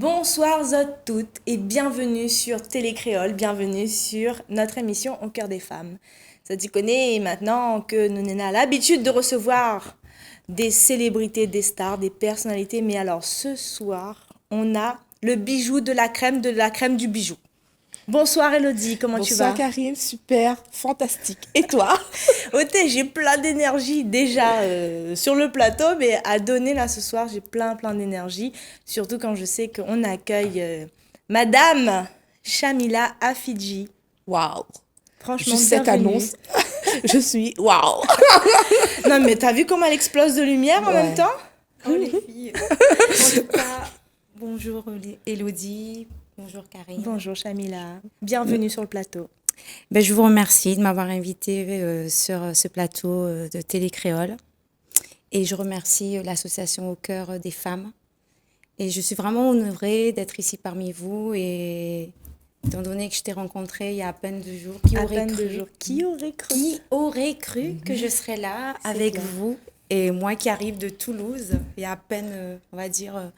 Bonsoir à toutes et bienvenue sur Télécréole, bienvenue sur notre émission Au cœur des femmes. Ça tu connais maintenant que nous avons l'habitude de recevoir des célébrités, des stars, des personnalités, mais alors ce soir, on a le bijou de la crème du bijou. Bonsoir Elodie, comment tu vas? Bonsoir Karine, super, fantastique. Et toi? Oté, j'ai plein d'énergie déjà sur le plateau, mais à donner là ce soir, j'ai plein d'énergie. Surtout quand je sais qu'on accueille Madame Chamila Afidji. Waouh! Franchement, Juste cette bienvenue. annonce, je suis waouh! Non mais t'as vu comment elle explose de lumière en Ouais. même temps? Oh les filles. En tout cas, bonjour Elodie, bonjour Karine. Bonjour Chamila, bienvenue sur le plateau. Ben, je vous remercie de m'avoir invitée sur ce plateau de Télécréole. Et je remercie l'association Au cœur des femmes. Et je suis vraiment honorée d'être ici parmi vous. Et étant donné que je t'ai rencontrée il y a à peine 2 jours, qui À aurait peine cru, 2 jours. Qui aurait cru? qui aurait cru que je serais là avec clair. vous? Et moi qui arrive de Toulouse, il y a à peine, on va dire,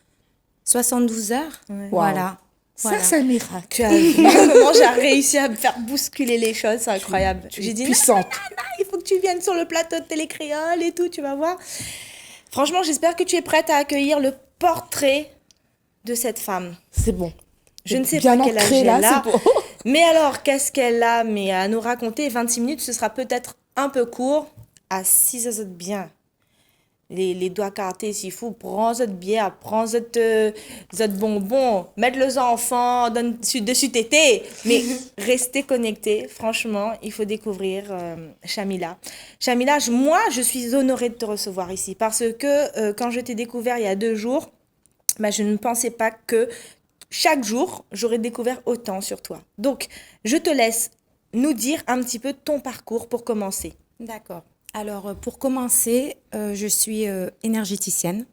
72 heures. Ouais. Voilà. Ça, Voilà. c'est un miracle. Tu as vu comment j'ai réussi à me faire bousculer les choses, c'est incroyable. Tu es J'ai dit puissante. il faut que tu viennes sur le plateau de Télécréole et tout, tu vas voir. Franchement, j'espère que tu es prête à accueillir le portrait de cette femme. C'est bon. Je ne sais Bien pas quel âge ancré, elle là, a. c'est bon. Mais alors, qu'est-ce qu'elle a? Mais à nous raconter, 26 minutes, ce sera peut-être un peu court. À 6 heures bien. Les doigts cartés, s'il faut, prends cette bière, prends cette bonbon, mettre les enfants dessus tété. Mais restez connectés, franchement, il faut découvrir Chamila. Chamila, moi, je suis honorée de te recevoir ici parce que quand je t'ai découvert il y a 2 jours, bah, je ne pensais pas que chaque jour, j'aurais découvert autant sur toi. Donc, je te laisse nous dire un petit peu ton parcours pour commencer. D'accord. Alors, pour commencer, je suis énergéticienne,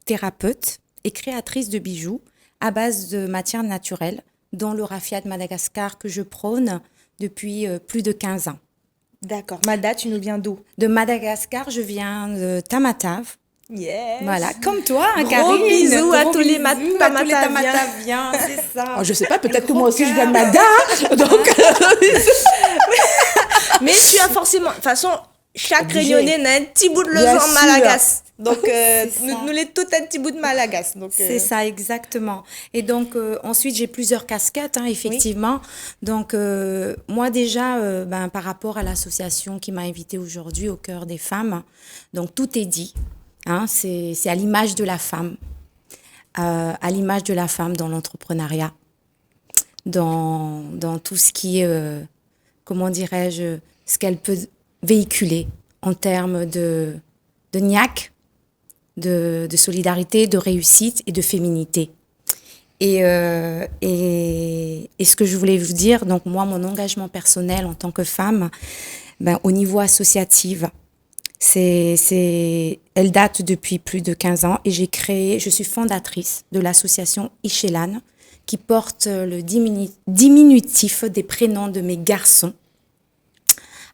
thérapeute et créatrice de bijoux à base de matières naturelles, dont le raffia de Madagascar que je prône depuis plus de 15 ans. D'accord. Mada, tu nous viens d'où? De Madagascar, je viens de Tamatave. Yes. Voilà, comme toi, hein, Gros Karine. bisous à Gros tous les bisous à tous les Tamataviens. Tamataviens, c'est ça. Oh, je sais pas, peut-être que gros moi aussi, je viens de cœur. Mada. Donc, Mais tu as forcément... De toute façon, chaque Obligé. Réunionnais a un petit bout de Bien leçon sûr. malagas. Donc, C'est nous, ça. nous les tout un petit bout de malagas. Donc, C'est ça, exactement. Et donc, ensuite, j'ai plusieurs casquettes, hein, effectivement. Donc, moi, déjà, par rapport à l'association qui m'a invitée aujourd'hui au cœur des femmes, donc tout est dit. Hein, c'est à l'image de la femme. À l'image de la femme dans l'entrepreneuriat, dans tout ce qui est, comment dirais-je, ce qu'elle peut véhiculer en termes de niaque, de solidarité, de réussite et de féminité. Et ce que je voulais vous dire, donc moi, mon engagement personnel en tant que femme, au niveau associatif, elle date depuis plus de 15 ans et je suis fondatrice de l'association Ichelan qui porte le diminutif des prénoms de mes garçons.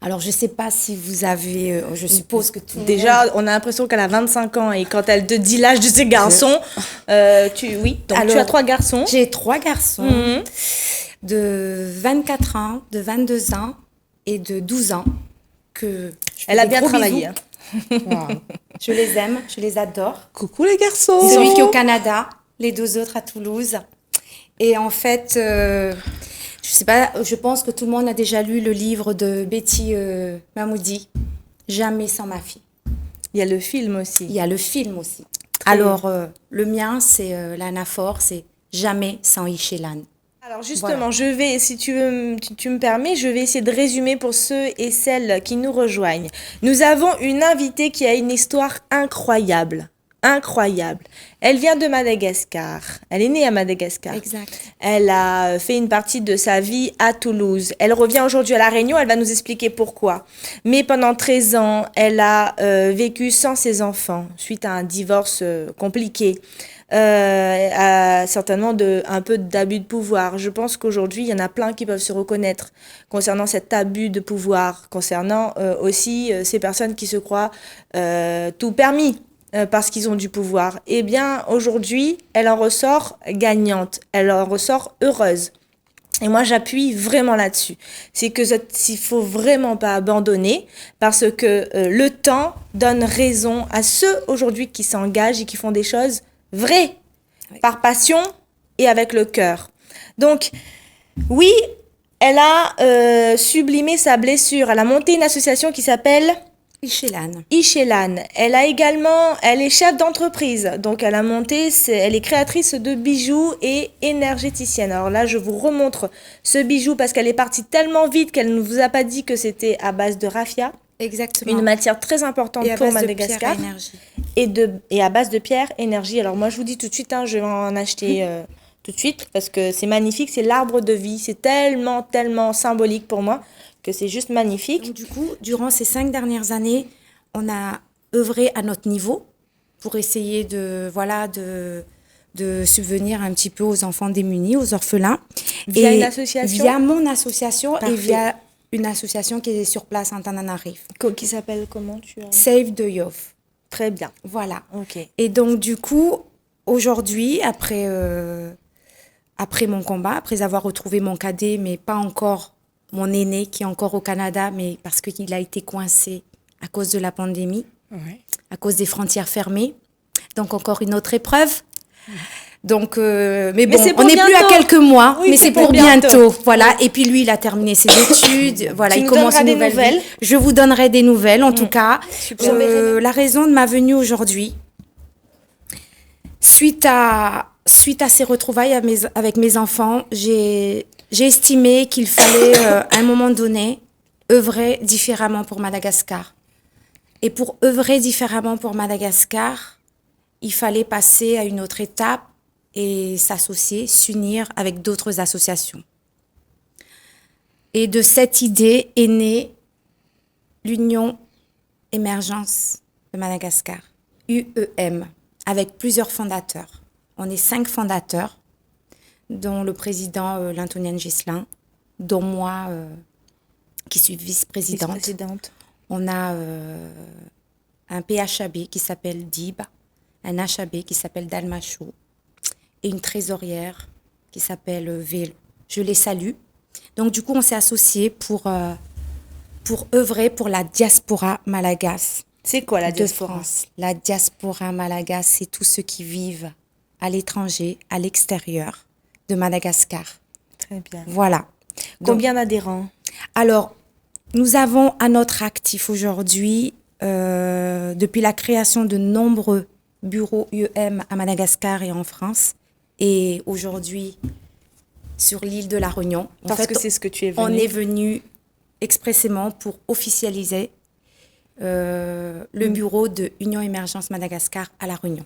Alors, je ne sais pas si vous avez, je suppose que tout le déjà, monde... on a l'impression qu'elle a 25 ans et quand elle te dit l'âge de ses garçons, oui, donc tu Alors, as 3 garçons. J'ai 3 garçons Mhm. de 24 ans, de 22 ans et de 12 ans que je fais Elle a des bien gros travaillé. bisous. hein. waouh. Je les aime, je les adore. Coucou les garçons. Celui qui est au Canada, les 2 autres à Toulouse. Et en fait, je sais pas, je pense que tout le monde a déjà lu le livre de Betty Mahmoudi, Jamais sans ma fille. Il y a le film aussi. Il y a le film aussi. Alors, le mien, c'est l'anaphore, c'est Jamais sans Ichelan. Alors justement, Voilà. je vais, si tu me permets, je vais essayer de résumer pour ceux et celles qui nous rejoignent. Nous avons une invitée qui a une histoire incroyable. Incroyable. Elle vient de Madagascar. Elle est née à Madagascar. Exact. Elle a fait une partie de sa vie à Toulouse. Elle revient aujourd'hui à La Réunion. Elle va nous expliquer pourquoi. Mais pendant 13 ans, elle a vécu sans ses enfants suite à un divorce compliqué. Certainement un peu d'abus de pouvoir. Je pense qu'aujourd'hui, il y en a plein qui peuvent se reconnaître concernant cet abus de pouvoir, concernant aussi ces personnes qui se croient tout permis. parce qu'ils ont du pouvoir. Eh bien, aujourd'hui, elle en ressort gagnante, elle en ressort heureuse. Et moi, j'appuie vraiment là-dessus. C'est que s'il faut vraiment pas abandonner parce que le temps donne raison à ceux aujourd'hui qui s'engagent et qui font des choses vraies, par passion et avec le cœur. Donc, oui, elle a sublimé sa blessure. Elle a monté une association qui s'appelle Ichelan. Ichelan. Elle est chef d'entreprise. Donc, elle est créatrice de bijoux et énergéticienne. Alors là, je vous remontre ce bijou parce qu'elle est partie tellement vite qu'elle ne vous a pas dit que c'était à base de raffia. Exactement. Une matière très importante pour Madagascar. Et à base de pierre, énergie. Alors moi, je vous dis tout de suite, je vais en acheter tout de suite parce que c'est magnifique. C'est l'arbre de vie. C'est tellement, tellement symbolique pour moi que c'est juste magnifique. Donc, du coup, durant ces 5 dernières années, on a œuvré à notre niveau pour essayer de subvenir un petit peu aux enfants démunis, aux orphelins. Via une association? Via mon association. Parfait. Et via une association qui est sur place en Tananarive. Qui s'appelle comment Save the Youth. Très bien. Voilà. Ok. Et donc, du coup, aujourd'hui, après mon combat, après avoir retrouvé mon cadet, mais pas encore mon aîné qui est encore au Canada, mais parce qu'il a été coincé à cause de la pandémie, à cause des frontières fermées. Donc, encore une autre épreuve. Donc, mais bon, on n'est plus à quelques mois, oui, mais c'est pour bientôt. Voilà. Et puis lui, il a terminé ses études. Voilà, il commence une nouvelle vie. Je vous donnerai des nouvelles, en tout cas. La raison de ma venue aujourd'hui, suite à ces retrouvailles avec mes enfants, j'ai estimé qu'il fallait, à un moment donné, œuvrer différemment pour Madagascar. Et pour œuvrer différemment pour Madagascar, il fallait passer à une autre étape et s'associer, s'unir avec d'autres associations. Et de cette idée est née l'Union Émergence de Madagascar, UEM, avec plusieurs fondateurs. On est 5 fondateurs, dont le président Lantonienne Ghislain, dont moi, qui suis vice-présidente. On a un PHAB qui s'appelle DIB, un HAB qui s'appelle Dalmachou, et une trésorière qui s'appelle Vélo. Je les salue. Donc, du coup, on s'est associés pour œuvrer pour la diaspora malagasy. C'est quoi la diaspora? La diaspora malagasy, c'est tous ceux qui vivent à l'étranger, à l'extérieur de Madagascar. Très bien. Voilà. Combien d'adhérents? Alors, nous avons à notre actif aujourd'hui, depuis la création de nombreux bureaux UEM à Madagascar et en France, et aujourd'hui sur l'île de la Réunion. Parce que c'est ce que tu es venu. On est venu expressément pour officialiser le bureau de Union Émergence Madagascar à la Réunion,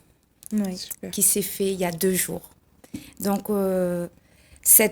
qui s'est fait il y a 2 jours. Donc, ces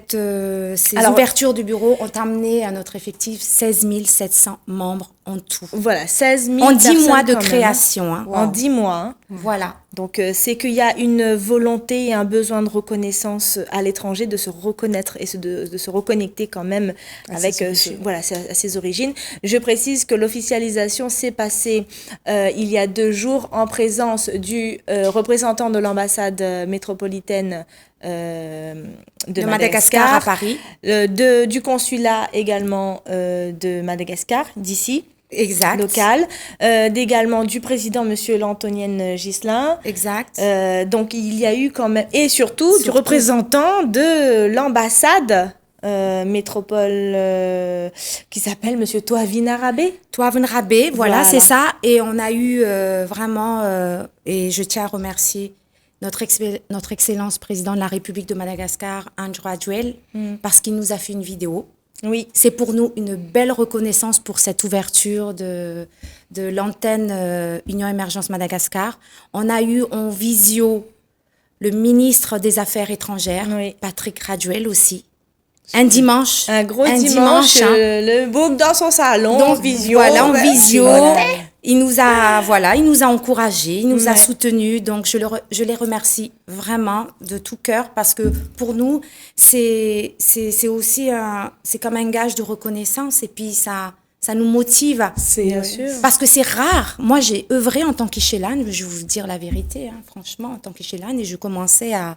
ouvertures du bureau ont amené à notre effectif 16 700 membres en tout. Voilà, 16 000 en 10 mois de même, création. Wow. En 10 mois. Hein. Voilà. Donc, c'est qu'il y a une volonté et un besoin de reconnaissance à l'étranger, de se reconnaître et de se reconnecter quand même avec ses origines. Je précise que l'officialisation s'est passée il y a 2 jours en présence du représentant de l'ambassade métropolitaine de Madagascar à Paris, du consulat également de Madagascar, d'ici. Exact. Local, également du président monsieur Lantonienne Ghislain. Exact. Donc il y a eu quand même, et surtout du représentant de l'ambassade métropole qui s'appelle monsieur Toavin Rabé. Voilà, c'est ça. Et on a eu vraiment, et je tiens à remercier notre excellence président de la République de Madagascar, Andrew Adjuel, parce qu'il nous a fait une vidéo. Oui. C'est pour nous une belle reconnaissance pour cette ouverture de l'antenne Union Émergence Madagascar. On a eu en visio le ministre des Affaires étrangères, Patrick Radjuel aussi. Un dimanche. Un gros dimanche, le bouc dans son salon, en visio. Voilà, en visio. Il nous a encouragés, il nous a soutenus. Donc, je les remercie vraiment de tout cœur parce que pour nous, c'est aussi c'est comme un gage de reconnaissance et puis ça Ça nous motive. C'est Parce que c'est rare. Moi, j'ai œuvré en tant qu'Ichélane, je vais vous dire la vérité, hein, franchement, en tant qu'Ichélane, et je commençais à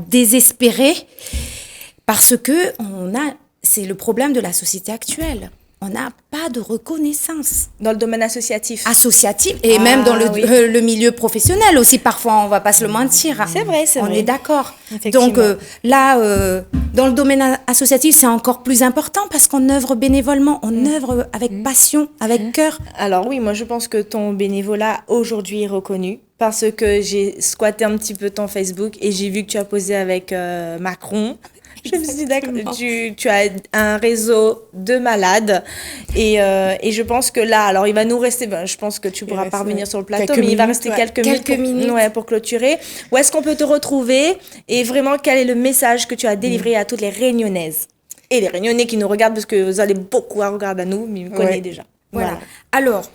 désespérer parce que c'est le problème de la société actuelle. On n'a pas de reconnaissance Dans le domaine associatif. associative et même dans oui. le milieu professionnel aussi. Parfois, on va pas se le mentir. C'est vrai, c'est on vrai. est d'accord. Effectivement. Donc là, dans le domaine associatif, c'est encore plus important parce qu'on œuvre bénévolement, on œuvre avec passion, avec cœur. Alors oui, moi je pense que ton bénévolat aujourd'hui est reconnu parce que j'ai squatté un petit peu ton Facebook et j'ai vu que tu as posé avec Macron. Je me suis dit, d'accord, tu as un réseau de malades et je pense que là, alors il va nous rester, je pense que tu pourras reste, pas revenir ouais, sur le plateau, quelques mais il va minutes, rester ouais. quelques minutes pour clôturer. Où est-ce qu'on peut te retrouver et vraiment quel est le message que tu as délivré à toutes les Réunionnaises et les Réunionnais qui nous regardent parce que vous allez beaucoup à regarder à nous, mais ils me connaissent déjà. Voilà. Alors,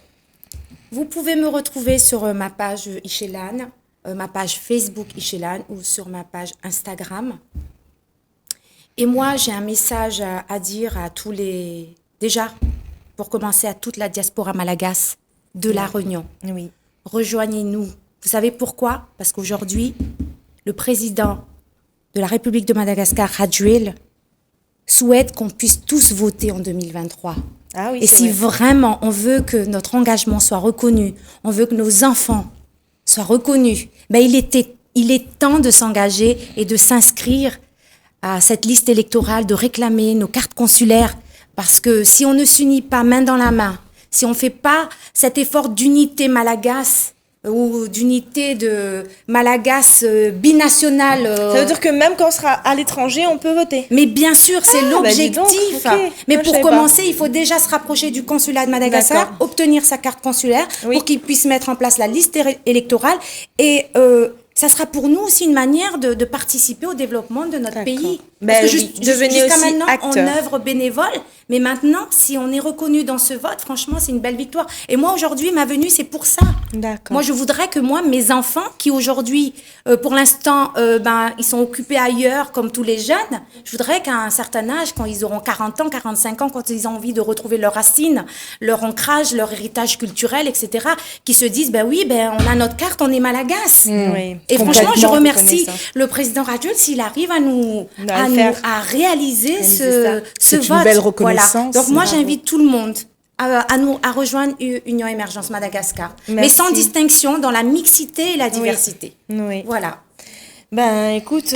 vous pouvez me retrouver sur ma page Ichélane, ma page Facebook Ichélane ou sur ma page Instagram. Et moi, j'ai un message à dire à tous les... Déjà, pour commencer, à toute la diaspora malagasy de La Réunion. Oui. Rejoignez-nous. Vous savez pourquoi? Parce qu'aujourd'hui, le président de la République de Madagascar, Rajuel, souhaite qu'on puisse tous voter en 2023. Ah oui, Et c'est si vrai. vraiment on veut que notre engagement soit reconnu, on veut que nos enfants soient reconnus, ben il est temps de s'engager et de s'inscrire à cette liste électorale, de réclamer nos cartes consulaires. Parce que si on ne s'unit pas main dans la main, si on ne fait pas cet effort d'unité malagasy ou d'unité de malagasy binationale. Ça veut dire que même quand on sera à l'étranger, on peut voter. Mais bien sûr, c'est bah dis donc, l'objectif. ok. Mais Moi, je pour savais commencer, il faut déjà se rapprocher du consulat de Madagascar, D'accord. obtenir sa carte consulaire Oui. pour qu'il puisse mettre en place la liste électorale. Et ça sera pour nous aussi une manière de participer au développement de notre D'accord. pays. Ben Parce que oui, devenez jusqu'à aussi maintenant, on acteur. œuvre bénévole. Mais maintenant, si on est reconnu dans ce vote, franchement, c'est une belle victoire. Et moi, aujourd'hui, ma venue, c'est pour ça. D'accord. Moi, je voudrais que mes enfants, qui aujourd'hui, pour l'instant, ils sont occupés ailleurs, comme tous les jeunes, je voudrais qu'à un certain âge, quand ils auront 40 ans, 45 ans, quand ils ont envie de retrouver leurs racines, leur ancrage, leur héritage culturel, etc., qu'ils se disent, on a notre carte, on est malagasy. Oui. Et franchement, je Complètement remercie reconnaissant. le président Rajuel s'il arrive à faire. réaliser ce C'est une vote. belle reconnaissance. Voilà. Donc moi, Bravo. j'invite tout le monde à rejoindre Union Émergence Madagascar. Mais sans Merci. distinction dans la mixité et la diversité. Oui. Voilà. Ben écoute,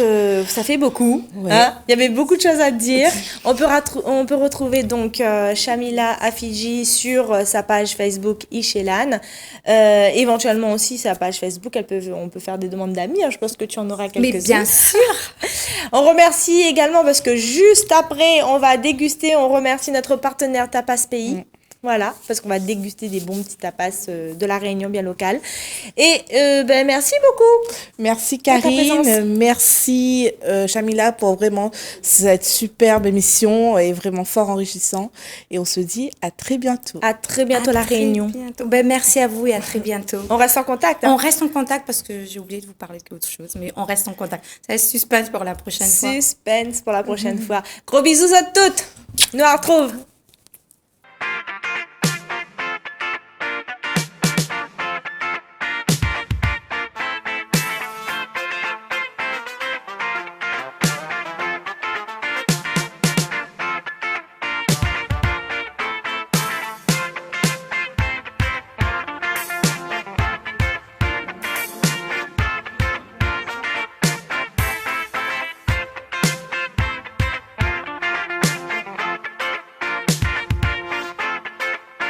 ça fait beaucoup. Ouais. Hein. Il y avait beaucoup de choses à te dire. On peut retrouver donc Shamila Afidji sur sa page Facebook Ichélane. Éventuellement aussi sa page Facebook, on peut faire des demandes d'amis. Hein. Je pense que tu en auras Mais quelques-unes. bien sûr. On remercie également parce que juste après, on va déguster. On remercie notre partenaire Tapas Pays. Voilà, parce qu'on va déguster des bons petits tapas de la Réunion bien locale. Et merci beaucoup. Merci ta présence. Karine, merci Shamila pour vraiment cette superbe émission et vraiment fort enrichissant. Et on se dit à très bientôt. À très bientôt À la très Réunion. bientôt. Merci à vous et à très bientôt. On reste en contact. On Hein. reste en contact parce que j'ai oublié de vous parler d'autre chose, mais on reste en contact. Ça reste suspense pour la prochaine fois. Suspense pour la prochaine fois. Gros bisous à toutes. Nous on retrouve.